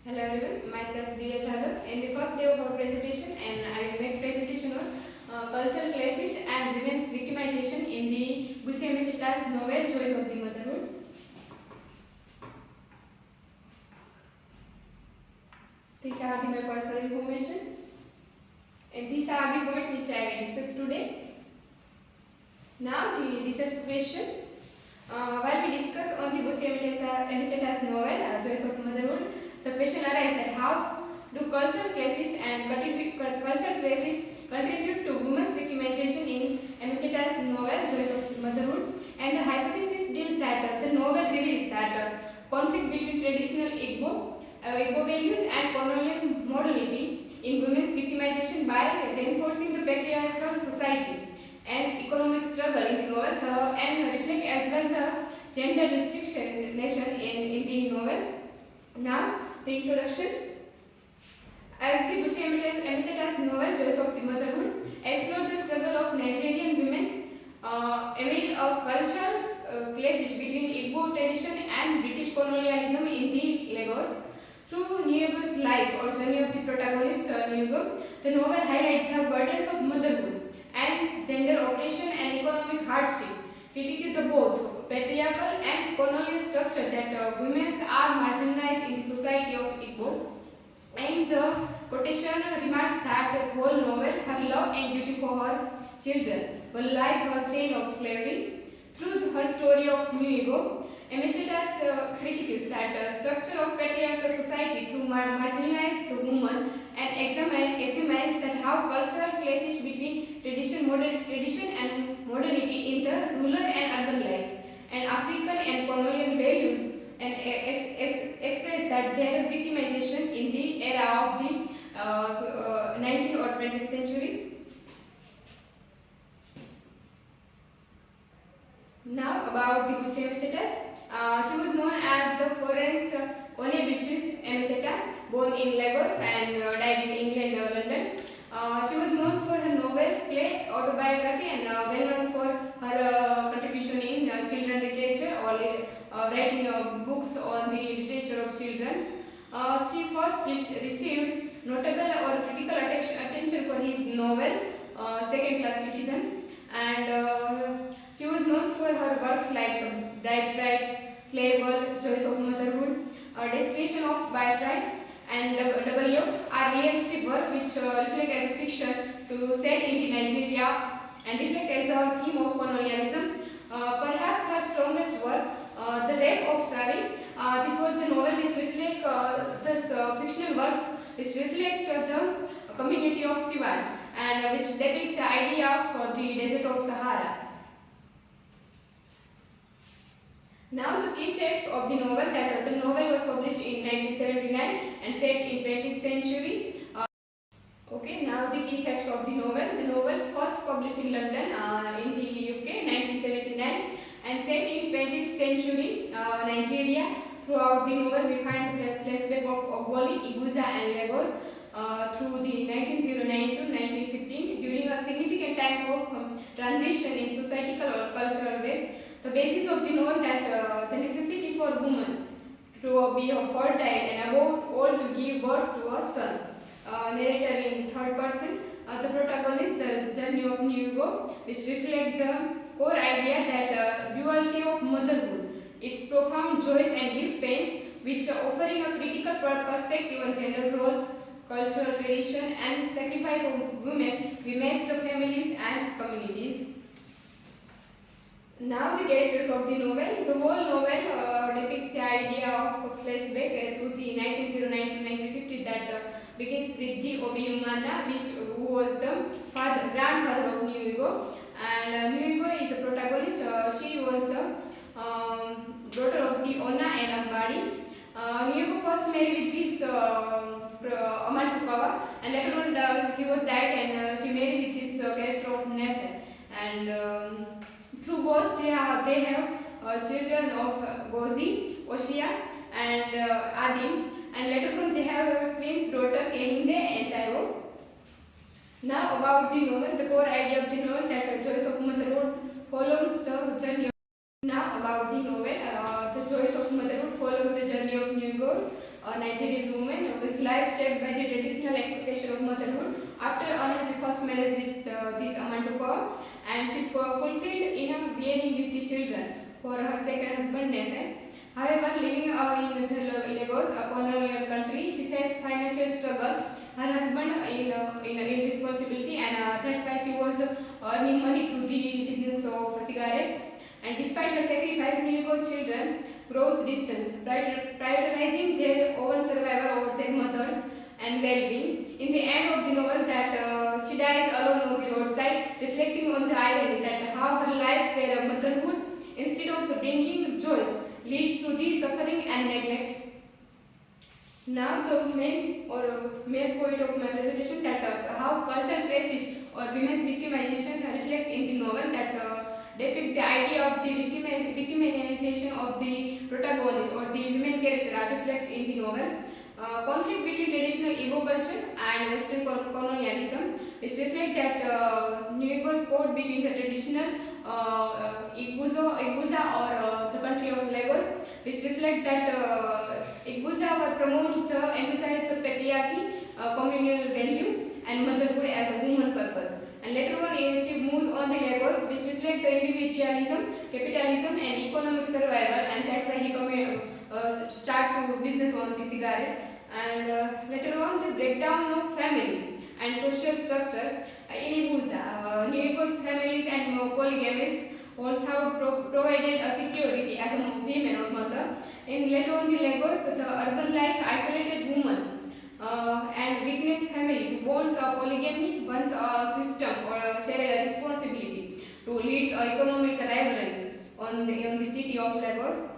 Hello everyone, myself Diya Jadhav. In the first day of our presentation, and I will make presentation on cultural clashes and women's victimization in the Buchi Mesita's novel Joys of the Motherhood. These are my personal information, and these are the points which I will discuss today. Now the research questions. While we discuss on the Buchi Mesita's novel Joys of Motherhood, the question arises that how do cultural clashes contribute to women's victimization in Emecheta's novel Joys of Motherhood? And the hypothesis deals that the novel reveals that conflict between traditional Igbo values and colonial modernity in women's victimization by reinforcing the patriarchal society and economic struggle in the novel and reflect as well the gender distinction in the novel. Now, the introduction. As the Buchi Emecheta's novel Joys of the Motherhood explored the struggle of Nigerian women amid a cultural clashes between Igbo tradition and British colonialism in the Lagos. Through Nyego's life or journey of the protagonist Nyego, the novel highlights the burdens of motherhood and gender oppression and economic hardship, critiquing the both patriarchal and colonial structure that women are marginalized in the society of Igbo. And the quotation remarks that the whole novel, her love and duty for her children, will like her chain of slavery. Through her story of New Ego, Emecheta's critiques that the structure of patriarchal society through marginalized the woman and examines that how cultural clashes between tradition and modernity in the rural and urban life and African and colonial values and express that their victimization in the era of the 19th or 20th century. Now about the Buchi Emecheta. She was known as the Florence Onebuchi Emecheta, born in Lagos and died in England or London. She was known for her novels, play, autobiography, and well known for her contribution in children literature or writing books on the literature of children. She first received notable or critical attention for his novel Second Class Citizen, and she was known for her works like Bride Brides, Slave Girl, Joys of Motherhood, Destination of Butterfly, and W are realistic work which reflect as a fiction to set in the Nigeria and reflect as a theme of colonialism. Perhaps her strongest work, The Rape of Sari. This was the novel which reflect this fictional work which reflect the community of Sivaj and which depicts the idea of the desert of Sahara. Now the key facts of the novel that the novel was published in 1979 and set in 20th century. Okay, now the key facts of the novel. The novel first published in London in the UK 1979 and set in 20th century Nigeria. Throughout the novel we find the flashback of Ogwali, Iguza and Lagos through the 1909 to 1915 during a significant time of transition in societal or cultural way. The basis of the novel that the necessity for women to be fertile and about all to give birth to a son. Narrator in third person, the protagonist journey of New Ego, which reflect the core idea that duality of motherhood, its profound joys and deep pains, which offering a critical perspective on gender roles, cultural tradition, and sacrifice of women, we make the families and communities. Now the characters of the novel. The whole novel depicts the idea of a flashback to the 1909 to 1950 that begins with the Obiumana, who was the grandfather of New Ego, and New Ego is a protagonist. She was the daughter of the Ona and Ambani. New Ego first married with this Amal Pukawa, and later on he was died, and she married with this character of Nefer, and through both they have children of Gozi, Oshia and Adim, and later on they have a twins daughter Kehinde and Taiwo. Now about the novel, the core idea of the novel that Joys of Motherhood follows the journey. Now about the novel, the Joys of Motherhood follows the journey of New Egos a Nigerian woman whose life shaped by the traditional expectation of motherhood. After unhappy first marriage with this Amantu Kaur, and she fulfilled in a bearing with the children for her second husband Nefe. However, living in the Lagos, a colonial country, she faced financial struggle. Her husband in irresponsibility, and that's why she was earning money through the business of cigarette. And despite her sacrifice, Neogo's children grows distance, prioritizing their own survival over their mothers and well-being. In the end of the novel, that she dies alone on the roadside, reflecting on the irony that how her life, where motherhood, instead of bringing joys, leads to the suffering and neglect. Now the main point of my presentation, that how cultural pressures or women's victimization reflect in the novel, that depict the idea of the victimization of the protagonist or the women character are reflect in the novel. Conflict between traditional Igbo culture and Western colonialism, which reflect that New Igbo sport between the traditional Iguza or the country of Lagos, which reflect that Iguza promotes the emphasize the patriarchy, communal value, and motherhood as a woman purpose. And later on, she moves on the Lagos, which reflect the individualism, capitalism, and economic survival, and that's why he start to business on the cigarette. And later on, the breakdown of family and social structure in Iguza. New Igbo's families and polygamous also provided a security as a woman or mother. In later on the Lagos, the urban life isolated woman and witnessed family to bonds of polygamy once a system or a shared responsibility to leads economic rivalry on the city of Lagos.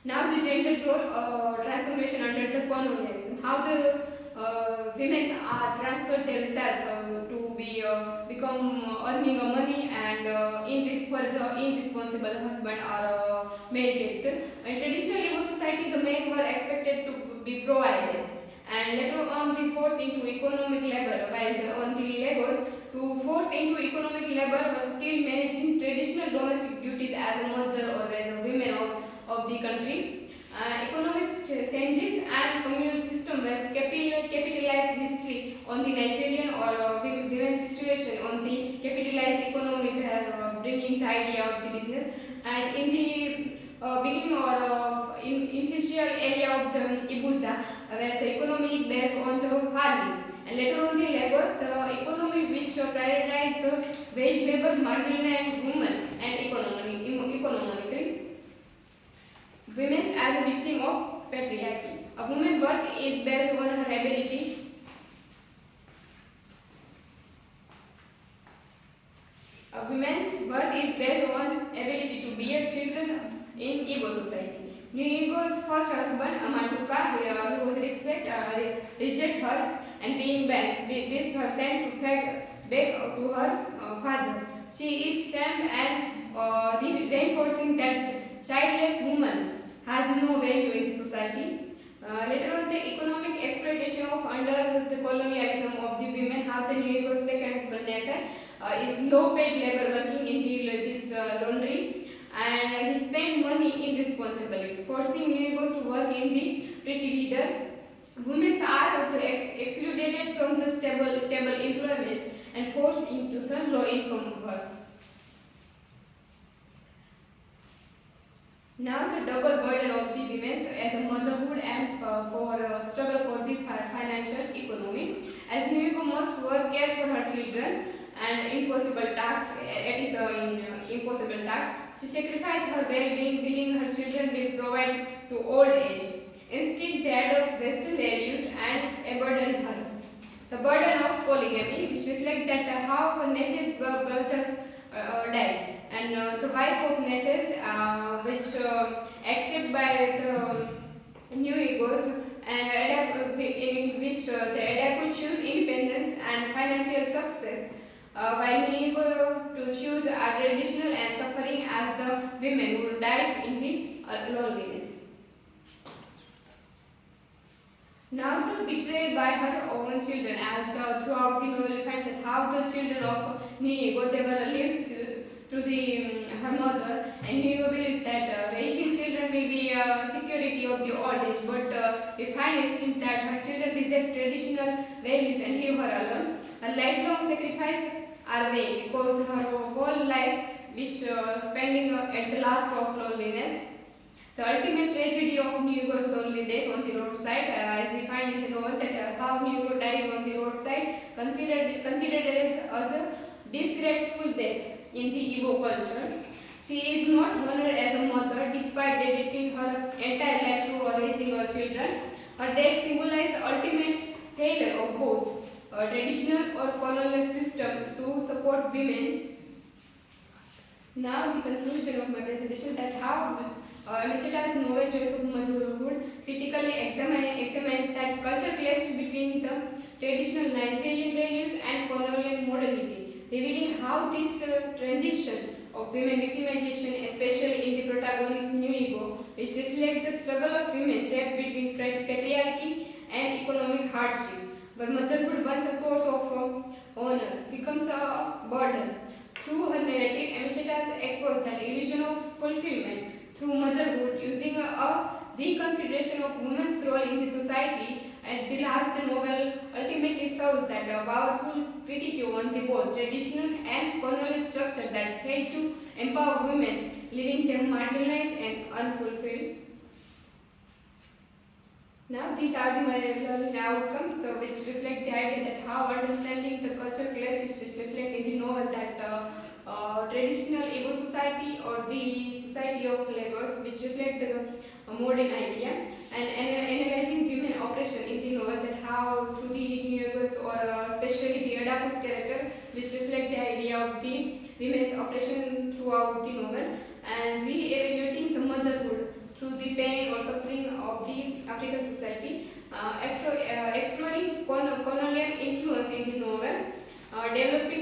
Now the gender role transformation under the colonialism. How the women are transferred themselves to be become earning money and for the irresponsible husband or male character. In traditional Igbo society, the men were expected to be provided, and later on the forced into economic labor. While on the Lagos, to force into economic labor was still managing traditional domestic duties as a mother or as a woman of the country. Economic changes and communal system was capitalized history on the Nigerian or women's situation on the capitalized economy, bringing the idea of the business. And in the beginning or initial area of the Ibuza, where the economy is based on the farming. And later on the Lagos, the economy which prioritized the wage labor, marginalized women and economically. Women as a victim of patriarchy. A woman's worth is based on her ability. A woman's worth is based on ability to bear children in Igbo society. New Igbo's first husband, Amantuka, who was reject her and being based her sent to beg to her father. She is shamed and reinforcing that childless woman has no value in the society. Later on, the economic exploitation of under the colonialism of the women, how the New York's second husband is low-paid labor working in this laundry, and he spent money irresponsibly, forcing New York to work in the pretty leader. Women are excluded from the stable employment and forced into the low-income works. Now the double burden of the women as a motherhood and for struggle for the financial economy. As New York must work care for her children and impossible task, it is impossible task. She sacrificed her well-being, believing her children will provide to old age. Instead, they adopt Western values and abandon her. The burden of polygamy, which reflects that how Nefe's brothers died. And the wife of Nefes, which accepted by the New Egos, and in which the Adapu choose independence and financial success, while New Ego to choose a traditional and suffering as the women who dies in the loneliness. Now the betrayal by her own children, as throughout the novel, we find that how the children of New Ego they were lives through her mother, and New believes that raising children will be security of the old age, but we find it seems that her children reject traditional values and leave her alone. A lifelong sacrifice are vain because her whole life, which spending at the last of loneliness. The ultimate tragedy of Nugo's lonely death on the roadside, as we find in the novel that how Nugo dies on the roadside, considered as a disgraceful death in the Igbo culture. She is not honored as a mother despite dedicating her entire life to raising her children. Her death symbolizes ultimate failure of both a traditional or colonial system to support women. Now the conclusion of my presentation that how Mecheta's novel Choice of Motherhood critically examines that culture clashes between the traditional Nigerian values and colonial modernity, revealing how this transition of women victimization, especially in the protagonist's New Ego, which reflect the struggle of women trapped between patriarchy and economic hardship, where motherhood, once a source of honor, becomes a burden. Through her narrative, Amishita exposed that illusion of fulfillment through motherhood, using a reconsideration of women's role in the society. At the last, the novel ultimately serves that a powerful critique on the both traditional and colonial structure that failed to empower women, leaving them marginalized and unfulfilled. Now, these are the learning outcomes which reflect the idea that how understanding the cultural clashes which reflect in the novel that traditional Igbo society or the society of Lagos which reflect the modern idea, and analyzing women oppression in the novel that how through the New Lagos or especially the Adapu's character which reflect the idea of the women's oppression throughout the novel, and re-evaluating the motherhood through the pain or suffering of the African society, exploring colonial influence in the novel, developing